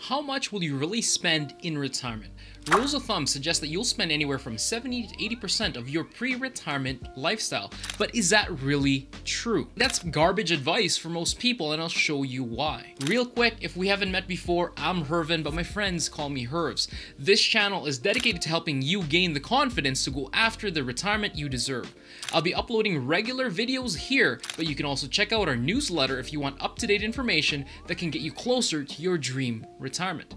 How much will you really spend in retirement? Rules of thumb suggest that you'll spend anywhere from 70 to 80% of your pre-retirement lifestyle. But is that really true? That's garbage advice for most people, and I'll show you why. Real quick, if we haven't met before, I'm Hervin, but my friends call me Hervs. This channel is dedicated to helping you gain the confidence to go after the retirement you deserve. I'll be uploading regular videos here, but you can also check out our newsletter if you want up-to-date information that can get you closer to your dream retirement.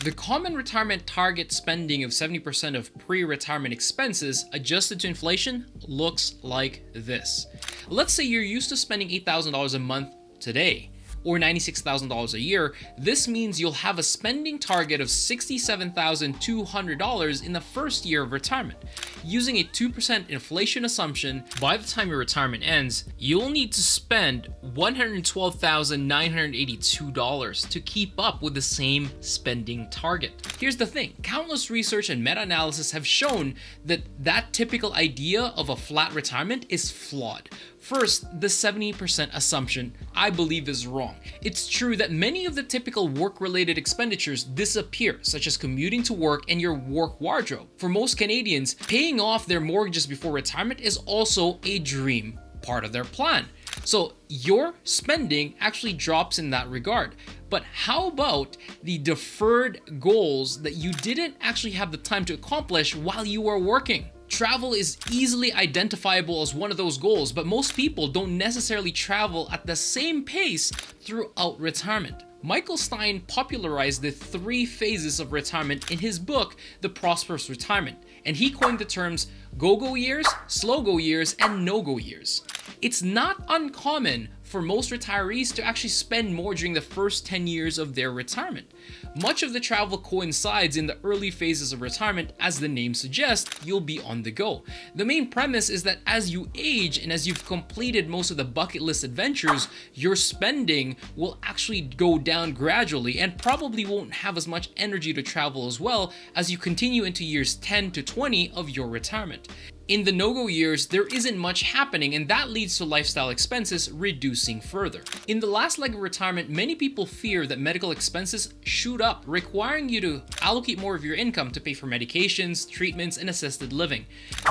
The common retirement target spending of 70% of pre-retirement expenses adjusted to inflation looks like this. Let's say you're used to spending $8,000 a month today, or $96,000 a year. This means you'll have a spending target of $67,200 in the first year of retirement. Using a 2% inflation assumption, by the time your retirement ends, you'll need to spend $112,982 to keep up with the same spending target. Here's the thing, countless research and meta-analysis have shown that that typical idea of a flat retirement is flawed. First, the 70% assumption, I believe, is wrong. It's true that many of the typical work-related expenditures disappear, such as commuting to work and your work wardrobe. For most Canadians, paying off their mortgages before retirement is also a dream part of their plan. So your spending actually drops in that regard. But how about the deferred goals that you didn't actually have the time to accomplish while you were working? Travel is easily identifiable as one of those goals, but most people don't necessarily travel at the same pace throughout retirement. Michael Stein popularized the 3 phases of retirement in his book, The Prosperous Retirement, and he coined the terms go-go years, slow-go years, and no-go years. It's not uncommon for most retirees to actually spend more during the first 10 years of their retirement. Much of the travel coincides in the early phases of retirement. As the name suggests, you'll be on the go. The main premise is that as you age and as you've completed most of the bucket list adventures, your spending will actually go down gradually and probably won't have as much energy to travel as well as you continue into years 10 to 20 of your retirement. In the no-go years, there isn't much happening, and that leads to lifestyle expenses reducing further. In the last leg of retirement, many people fear that medical expenses shoot up, requiring you to allocate more of your income to pay for medications, treatments, and assisted living.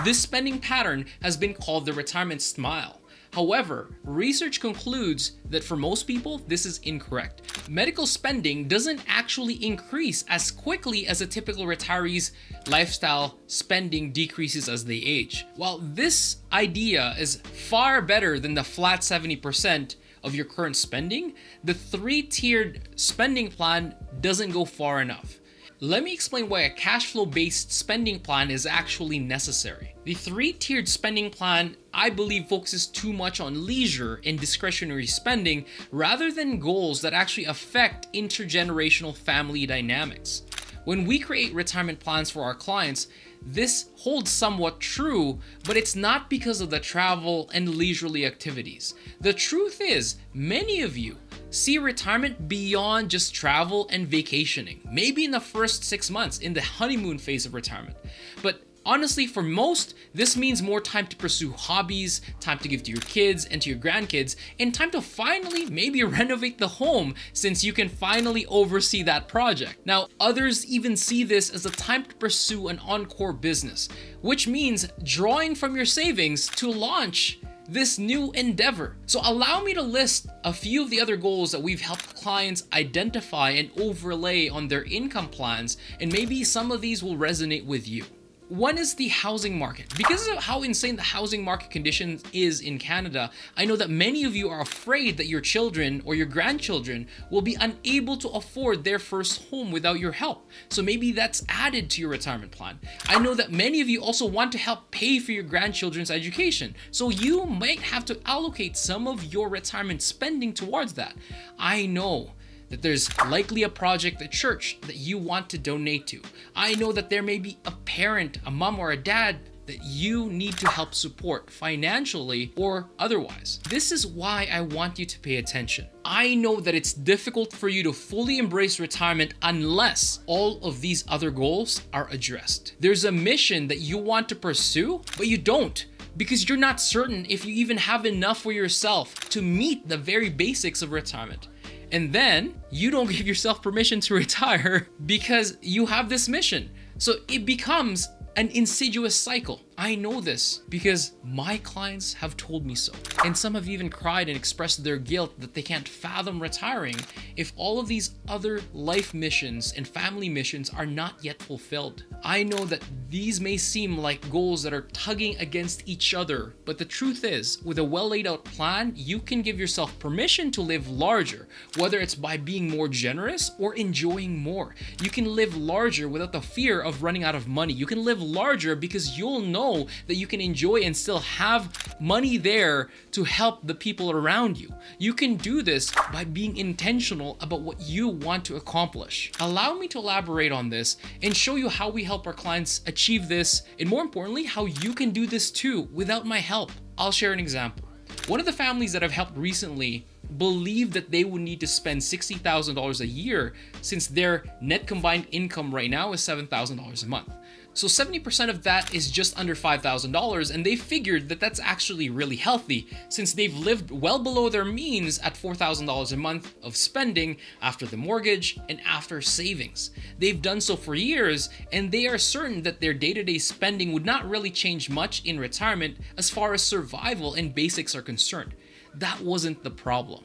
This spending pattern has been called the retirement smile. However, research concludes that for most people, this is incorrect. Medical spending doesn't actually increase as quickly as a typical retiree's lifestyle spending decreases as they age. While this idea is far better than the flat 70% of your current spending, the 3-tiered spending plan doesn't go far enough. Let me explain why a cash flow based spending plan is actually necessary. The 3-tiered spending plan, I believe, focuses too much on leisure and discretionary spending rather than goals that actually affect intergenerational family dynamics. When we create retirement plans for our clients, this holds somewhat true, but it's not because of the travel and leisurely activities. The truth is, many of you see retirement beyond just travel and vacationing, maybe in the first 6 months in the honeymoon phase of retirement. But honestly, for most, this means more time to pursue hobbies, time to give to your kids and to your grandkids, and time to finally maybe renovate the home since you can finally oversee that project. Now, others even see this as a time to pursue an encore business, which means drawing from your savings to launch this new endeavor. So allow me to list a few of the other goals that we've helped clients identify and overlay on their income plans, and maybe some of these will resonate with you. One is the housing market. Because of how insane the housing market condition is in Canada, I know that many of you are afraid that your children or your grandchildren will be unable to afford their first home without your help. So maybe that's added to your retirement plan. I know that many of you also want to help pay for your grandchildren's education. So you might have to allocate some of your retirement spending towards that. I know that there's likely a project at church that you want to donate to. I know that there may be a parent, a mom or a dad that you need to help support financially or otherwise. This is why I want you to pay attention. I know that it's difficult for you to fully embrace retirement unless all of these other goals are addressed. There's a mission that you want to pursue, but you don't, because you're not certain if you even have enough for yourself to meet the very basics of retirement. And then you don't give yourself permission to retire because you have this mission. So it becomes an insidious cycle. I know this because my clients have told me so. And some have even cried and expressed their guilt that they can't fathom retiring if all of these other life missions and family missions are not yet fulfilled. I know that these may seem like goals that are tugging against each other, but the truth is, with a well laid out plan, you can give yourself permission to live larger, whether it's by being more generous or enjoying more. You can live larger without the fear of running out of money. You can live larger because you'll know that you can enjoy and still have money there to help the people around you. You can do this by being intentional about what you want to accomplish. Allow me to elaborate on this and show you how we help our clients achieve this, and more importantly, how you can do this too without my help. I'll share an example. One of the families that I've helped recently believed that they would need to spend $60,000 a year since their net combined income right now is $7,000 a month. So 70% of that is just under $5,000, and they figured that that's actually really healthy since they've lived well below their means at $4,000 a month of spending after the mortgage and after savings. They've done so for years, and they are certain that their day-to-day spending would not really change much in retirement as far as survival and basics are concerned. That wasn't the problem.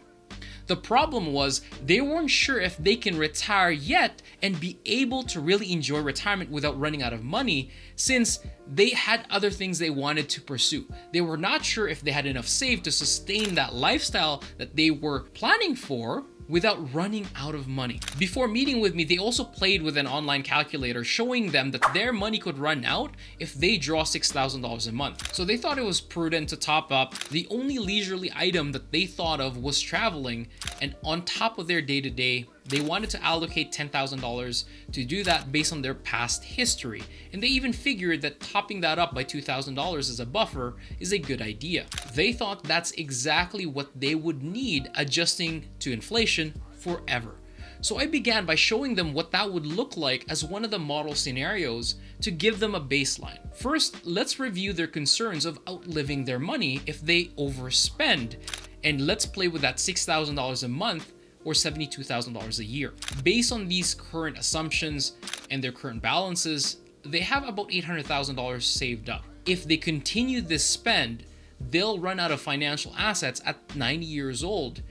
The problem was they weren't sure if they can retire yet and be able to really enjoy retirement without running out of money, since they had other things they wanted to pursue. They were not sure if they had enough saved to sustain that lifestyle that they were planning for without running out of money. Before meeting with me, they also played with an online calculator showing them that their money could run out if they draw $6,000 a month. So they thought it was prudent to top up. The only leisurely item that they thought of was traveling, and on top of their day-to-day, they wanted to allocate $10,000 to do that based on their past history. And they even figured that topping that up by $2,000 as a buffer is a good idea. They thought that's exactly what they would need adjusting to inflation forever. So I began by showing them what that would look like as one of the model scenarios to give them a baseline. First, let's review their concerns of outliving their money if they overspend. And let's play with that $6,000 a month or $72,000 a year. Based on these current assumptions and their current balances, they have about $800,000 saved up. If they continue this spend, they'll run out of financial assets at 90 years old,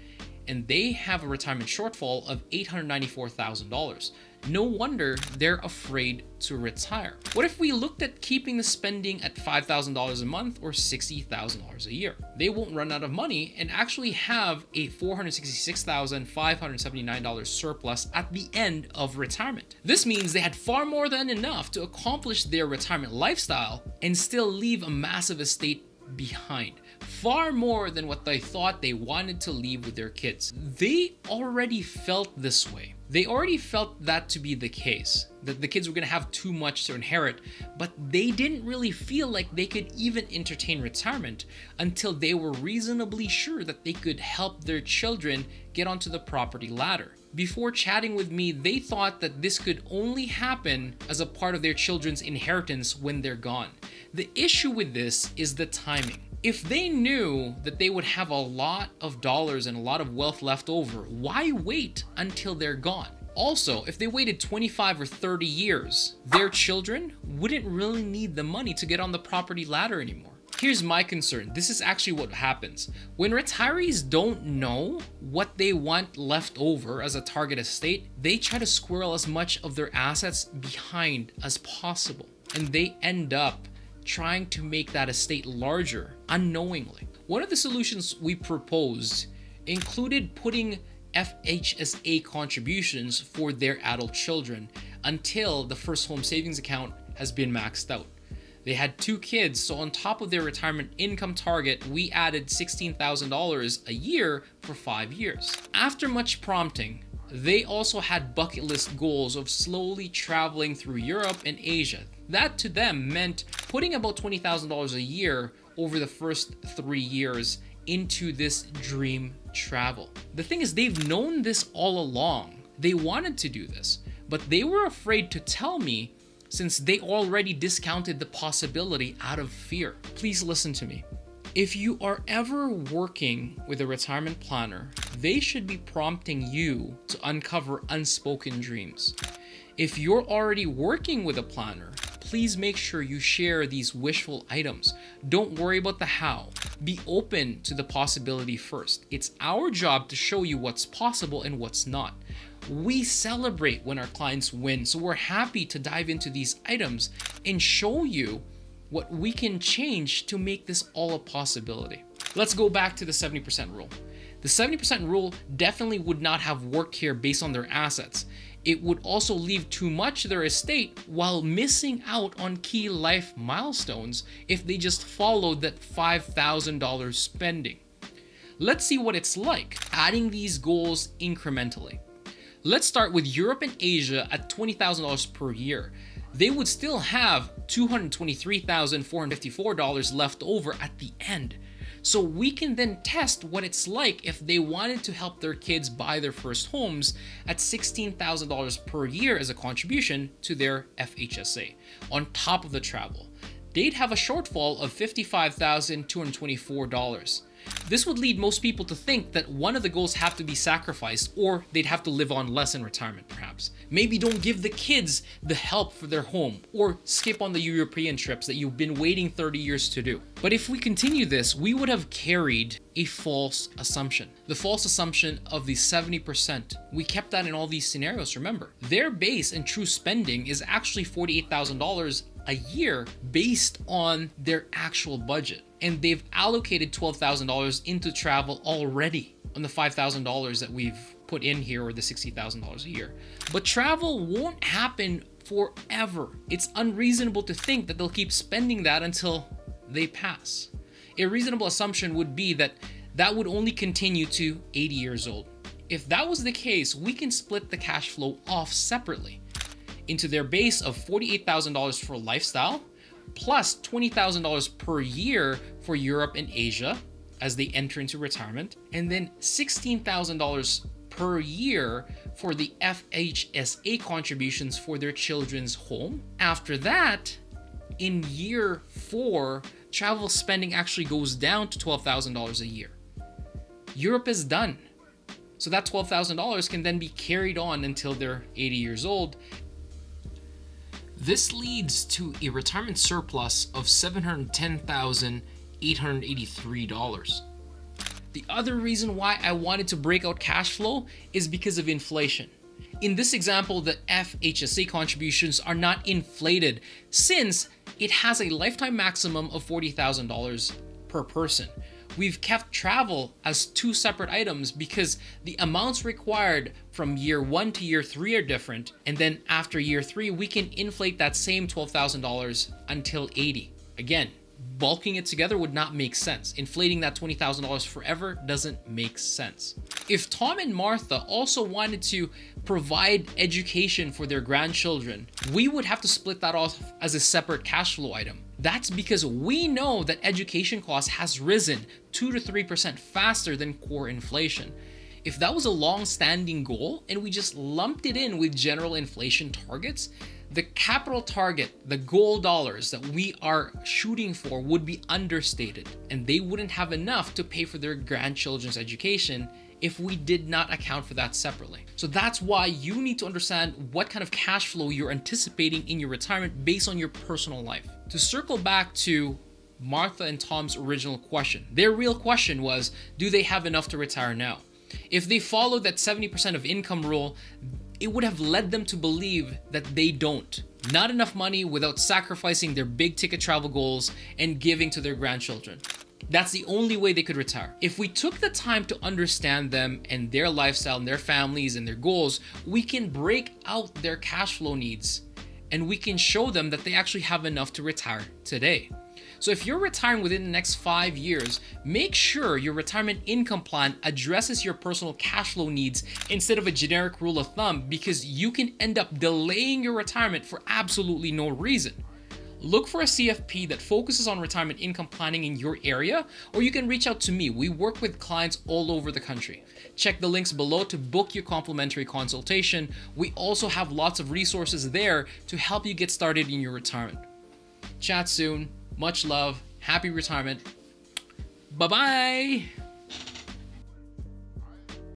and they have a retirement shortfall of $894,000. No wonder they're afraid to retire. What if we looked at keeping the spending at $5,000 a month or $60,000 a year? They won't run out of money and actually have a $466,579 surplus at the end of retirement. This means they had far more than enough to accomplish their retirement lifestyle and still leave a massive estate behind. Far more than what they thought they wanted to leave with their kids. They already felt this way. They already felt that to be the case, that the kids were going to have too much to inherit, but they didn't really feel like they could even entertain retirement until they were reasonably sure that they could help their children get onto the property ladder. Before chatting with me, they thought that this could only happen as a part of their children's inheritance when they're gone. The issue with this is the timing. If they knew that they would have a lot of dollars and a lot of wealth left over, why wait until they're gone? Also, if they waited 25 or 30 years, their children wouldn't really need the money to get on the property ladder anymore. Here's my concern. This is actually what happens. When retirees don't know what they want left over as a target estate, they try to squirrel as much of their assets behind as possible. And they end up trying to make that estate larger unknowingly. One of the solutions we proposed included putting FHSA contributions for their adult children until the first home savings account has been maxed out. They had 2 kids, so on top of their retirement income target, we added $16,000 a year for 5 years. After much prompting, they also had bucket list goals of slowly traveling through Europe and Asia. That to them meant putting about $20,000 a year over the first 3 years into this dream travel. The thing is, they've known this all along. They wanted to do this, but they were afraid to tell me since they already discounted the possibility out of fear. Please listen to me. If you are ever working with a retirement planner, they should be prompting you to uncover unspoken dreams. If you're already working with a planner, please make sure you share these wishful items. Don't worry about the how. Be open to the possibility first. It's our job to show you what's possible and what's not. We celebrate when our clients win, so we're happy to dive into these items and show you what we can change to make this all a possibility. Let's go back to the 70% rule. The 70% rule definitely would not have worked here based on their assets. It would also leave too much to their estate while missing out on key life milestones if they just followed that $5,000 spending. Let's see what it's like adding these goals incrementally. Let's start with Europe and Asia at $20,000 per year. They would still have $223,454 left over at the end. So we can then test what it's like if they wanted to help their kids buy their first homes at $16,000 per year as a contribution to their FHSA. On top of the travel, they'd have a shortfall of $55,224. This would lead most people to think that one of the goals have to be sacrificed, or they'd have to live on less in retirement perhaps. Maybe don't give the kids the help for their home, or skip on the European trips that you've been waiting 30 years to do. But if we continue this, we would have carried a false assumption. The false assumption of the 70%. We kept that in all these scenarios, remember. Their base and true spending is actually $48,000 a year based on their actual budget. And they've allocated $12,000 into travel already on the $5,000 that we've put in here, or the $60,000 a year. But travel won't happen forever. It's unreasonable to think that they'll keep spending that until they pass. A reasonable assumption would be that that would only continue to 80 years old. If that was the case, we can split the cash flow off separately into their base of $48,000 for lifestyle, plus $20,000 per year for Europe and Asia as they enter into retirement, and then $16,000 per year for the FHSA contributions for their children's home. After that, in year 4, travel spending actually goes down to $12,000 a year. Europe is done. So that $12,000 can then be carried on until they're 80 years old. This leads to a retirement surplus of $710,883. The other reason why I wanted to break out cash flow is because of inflation. In this example, the FHSA contributions are not inflated since it has a lifetime maximum of $40,000 per person. We've kept travel as two separate items because the amounts required from year 1 to year 3 are different. And then after year 3, we can inflate that same $12,000 until 80. Again, bulking it together would not make sense. Inflating that $20,000 forever doesn't make sense. If Tom and Martha also wanted to provide education for their grandchildren, we would have to split that off as a separate cash flow item. That's because we know that education costs has risen 2 to 3% faster than core inflation. If that was a long-standing goal and we just lumped it in with general inflation targets, the capital target, the goal dollars that we are shooting for would be understated, and they wouldn't have enough to pay for their grandchildren's education if we did not account for that separately. So that's why you need to understand what kind of cash flow you're anticipating in your retirement based on your personal life. To circle back to Martha and Tom's original question, their real question was, do they have enough to retire now? If they followed that 70% of income rule, it would have led them to believe that they don't. Not enough money without sacrificing their big ticket travel goals and giving to their grandchildren. That's the only way they could retire. If we took the time to understand them and their lifestyle and their families and their goals, we can break out their cash flow needs and we can show them that they actually have enough to retire today. So if you're retiring within the next 5 years, make sure your retirement income plan addresses your personal cash flow needs instead of a generic rule of thumb, because you can end up delaying your retirement for absolutely no reason. Look for a CFP that focuses on retirement income planning in your area, or you can reach out to me. We work with clients all over the country. Check the links below to book your complimentary consultation. We also have lots of resources there to help you get started in your retirement. Chat soon. Much love. Happy retirement. Bye-bye!